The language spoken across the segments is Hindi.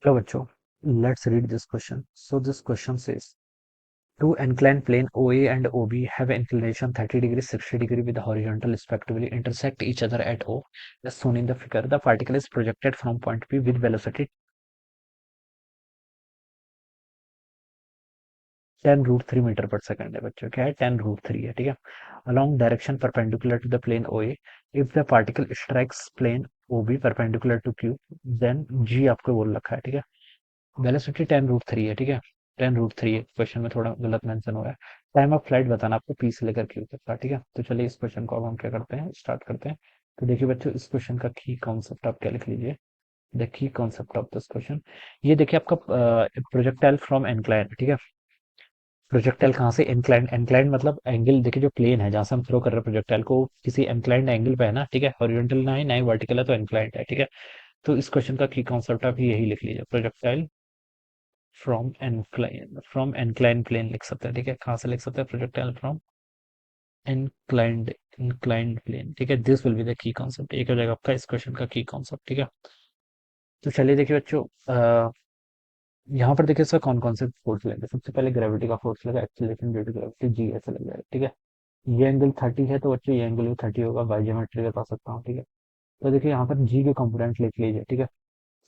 Hello बच्चों, let's read this question. So this question says, two inclined plane OA and OB have inclination 30 degree, 60 degree with horizontal respectively intersect each other at O as shown in the figure. The particle is projected from point P with velocity 10 root 3 metre पर सेकंड है बच्चों। क्या है? 10 रूट 3 है, ठीक है। Along direction perpendicular to the plane OA, if the particle strikes plane OB perpendicular to Q, then G आपको बोल रखा है, ठीक है। वेलोसिटी 10 रूट 3 है, ठीक है। 10 रूट 3 है, क्वेश्चन में थोड़ा गलत मेंशन हुआ है। टाइम ऑफ फ्लाइट बताना आपको पी से लेकर क्यू तक का, ठीक है। तो चलिए इस क्वेश्चन को अब हम क्या करते हैं, स्टार्ट करते हैं। तो देखिए बच्चों, इस क्वेश्चन का की कॉन्सेप्ट आप क्या लिख लीजिए। The key concept of this question, ये देखिए आपका प्रोजेक्टाइल फ्रॉम एनक्लाइन, ठीक है। प्रोजेक्टाइल कहाँ से? एनक्लाइन। एनक्लाइन मतलब एंगल, देखिए जो प्लेन है जहां से हम थ्रो कर रहे हैं प्रोजेक्टाइल को, किसी एनक्लाइंड एंगल पे है ना, ठीक है। हॉरिजॉन्टल ना है ना ही वर्टिकल है, तो एनक्लाइंड है, ठीक है। तो इस क्वेश्चन का की कॉन्सेप्ट आप यही लिख लीजिए, प्रोजेक्टाइल फ्रॉम एनक्लाइन प्लेन लिख सकते हैं, ठीक है। कहाँ से लिख सकते हैं? Projectile from inclined inclined plane, ठीक है। This will be the key concept. एक हो जाएगा आपका इस क्वेश्चन का की कॉन्सेप्ट, ठीक है। तो चलिए देखिए बच्चों, यहाँ पर देखिए इसका कौन कौन से फोर्स लेंगे। सबसे पहले ग्रेविटी का फोर्स लगा, acceleration due to gravity G ऐसे लग जाएगा, ठीक है। ये एंगल 30 है, तो बच्चों ये एंगल भी 30 होगा, बाई ज्योमेट्री बता सकता हूँ, ठीक है। तो देखिए यहाँ पर जी के कंपोनेंट लिख लीजिए, ठीक है।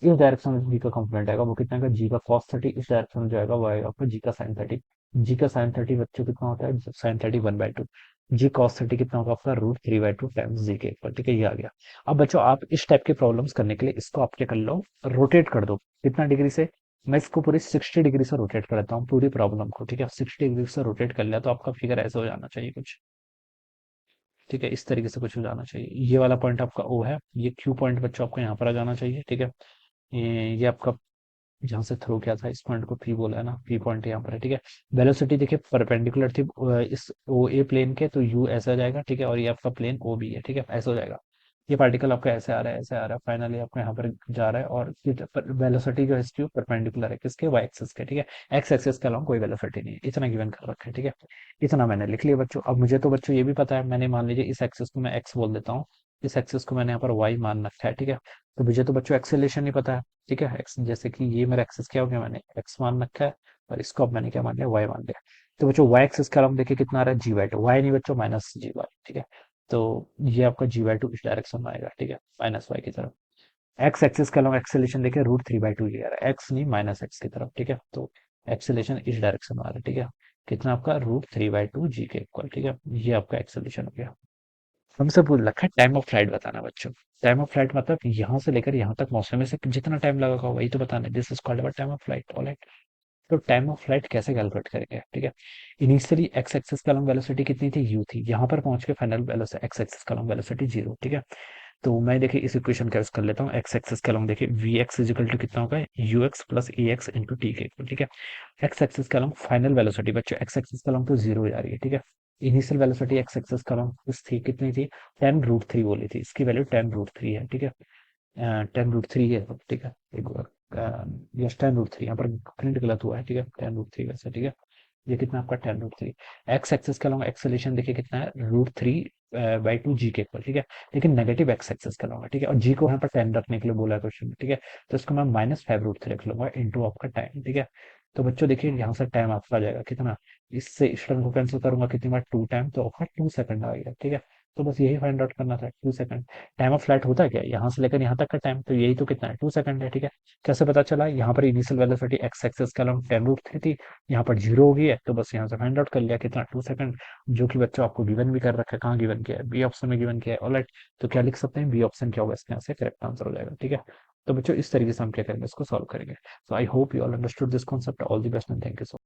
इस डायरेक्शन में जी का कंपोनेंट आएगा, वो कितना का जी का cos 30, इस डायरेक्शन में जो आएगा वो आएगा आपका जी का sin 30। जी का sin 30 बच्चों कितना होता है? sin 30 1/2। जी cos 30 कितना होगा आपका? √3/2 टाइम्स जी के इक्वल, ठीक है। ये आ गया। अब बच्चों आप इस टाइप के प्रॉब्लम्स करने के लिए इसको आप क्या कर लो, रोटेट कर दो। कितना डिग्री से? मैं इसको पूरी 60 डिग्री से रोटेट कर देता हूँ पूरी प्रॉब्लम को, ठीक है। 60 डिग्री से रोटेट कर लिया तो आपका फिगर ऐसे हो जाना चाहिए कुछ, ठीक है। इस तरीके से कुछ हो जाना चाहिए। ये वाला पॉइंट आपका ओ है, ये क्यू पॉइंट बच्चों आपको यहाँ पर आ जाना चाहिए, ठीक है। ये आपका जहां से थ्रो किया था इस पॉइंट को पी बोला है ना, पी पॉइंट यहाँ पर है, ठीक है। वेलोसिटी देखिए परपेंडिकुलर थी इस ओ ए प्लेन के, तो यू ऐसा जाएगा, ठीक है। और ये आपका प्लेन ओ बी है, ठीक है, ऐसा हो जाएगा। ये पार्टिकल आपका ऐसे आ रहा है, ऐसे आ रहा है, फाइनली आपको यहाँ पर जा रहा है। और वेलोसिटी जो है परपेंडिकुलर है किसके? वाई एक्सिस के, ठीक है। एक्स एक्सिस के अलावा कोई वेलोसिटी नहीं है, इतना गिवन कर रखा है, ठीक है। इतना मैंने लिख लिया बच्चों। अब मुझे तो बच्चों ये भी पता है, मैंने मान लीजिए इस एक्सिस को मैं एक्स बोल देता हूँ, इस एक्सिस को मैंने यहाँ पर वाई मान रखा है, ठीक है। तो मुझे तो बच्चों एक्सेलेशन नहीं पता है, ठीक है। एक्स जैसे कि ये मेरा एक्सिस क्या हो गया, मैंने एक्स मान रखा है, और इसको अब मैंने क्या मान लिया? वाई मान लिया। तो बच्चों वाई एक्सिस का हम देखिए कितना आ रहा है? जी/2। वाई नहीं बच्चों, माइनस जी वाई, ठीक है। तो ये आपका जी/2 इस डायरेक्शन में आएगा, ठीक है, माइनस वाई की तरफ। एक्स एक्सिस का एक्सेलेशन देखिए √3/2 ये आ रहा है, एक्स नहीं माइनस एक्स की तरफ, ठीक है। तो एक्सेलेशन इस डायरेक्शन में आ रहा है, ठीक है। कितना आपका? √3/2 जी के इक्वल, ठीक है। ये आपका एक्सेलेशन हो गया। हमसे पूछ रखा है टाइम ऑफ फ्लाइट बताना बच्चों। टाइम ऑफ फ्लाइट मतलब यहाँ से लेकर यहाँ तक पहुंचने में से जितना टाइम लगा होगा वही तो बताना है। This is called about time of flight, alright. तो टाइम ऑफ फ्लाइट कैसे कैलकुलेट करेंगे, ठीक है। इनिशियली एक्स एक्सिस का वेलोसिटी कितनी थी? यू थी। यहाँ पर पहुंच के फाइनल वेलोसिटी एक्स एक्सिस का वेलोसिटी 0, ठीक है। तो मैं देखिए इस इक्वेशन का यूज कर लेता हूँ। एक्स एक्सिस का देखिए वी एक्स इजिकल टू कितना होगा? You x plus A x into T के इक्वल, ठीक है। एक्स एक्सिस का फाइनल वेलोसिटी बच्चों, एक्स एक्सिस का तो 0 हो जा रही है, ठीक है। इनिशियल वेलोसिटी एक्स एक्सिस का इस थी कितनी थी? 10√3 बोली थी, इसकी वैल्यू 10√3 है, ठीक है। 10√3 है, ठीक है। एक बार यस 10√3, यहाँ पर प्रिंट गलत हुआ है, ठीक है। 10√3 वैसे, ठीक है। ये कितना आपका? 10√3। एक्स एक्सिस का एक्सेलेरेशन देखिए कितना है? √3/2 जी के इक्वल, ठीक है। लेकिन नेगेटिव एक्स एक्सिस का लूंगा, ठीक है। और जी को यहाँ पर 10 रखने के लिए बोला है क्वेश्चन में, ठीक है। तो इसको मैं -5√3 रख लूंगा इंटू आपका टाइम, ठीक है। तो बच्चों देखिए यहाँ से टाइम आपका आ जाएगा कितना? इससे इस टर्म को कैंसिल करूंगा कितनी बार? 2 टाइम, तो आपका 2 सेकंड आ गया, ठीक है। तो बस यही फाइंड आउट करना था, 2 सेकंड। टाइम ऑफ फ्लाइट होता है क्या? यहाँ से लेकर यहाँ तक का टाइम, तो यही तो कितना है? 2 सेकंड है, ठीक है। कैसे पता चला? यहाँ पर इनिशियल वेलोसिटी एक्स एक्सिस का 10√3 थी, यहाँ पर 0 हो गई है, तो बस यहाँ से फाइंड आउट कर लिया कितना? 2 सेकंड। जो कि बच्चों आपको गिवन भी कर रखा है, कहाँ गिवन किया है? बी ऑप्शन में गिवन किया है, ऑलराइट। तो क्या लिख सकते हैं? बी ऑप्शन क्या होगा इसके यहाँ से? करेक्ट आंसर हो जाएगा, ठीक है। तो बच्चों इस तरीके से हम क्या करेंगे, इसको सॉल्व करेंगे। So I hope you all understood this concept. All the best and thank you so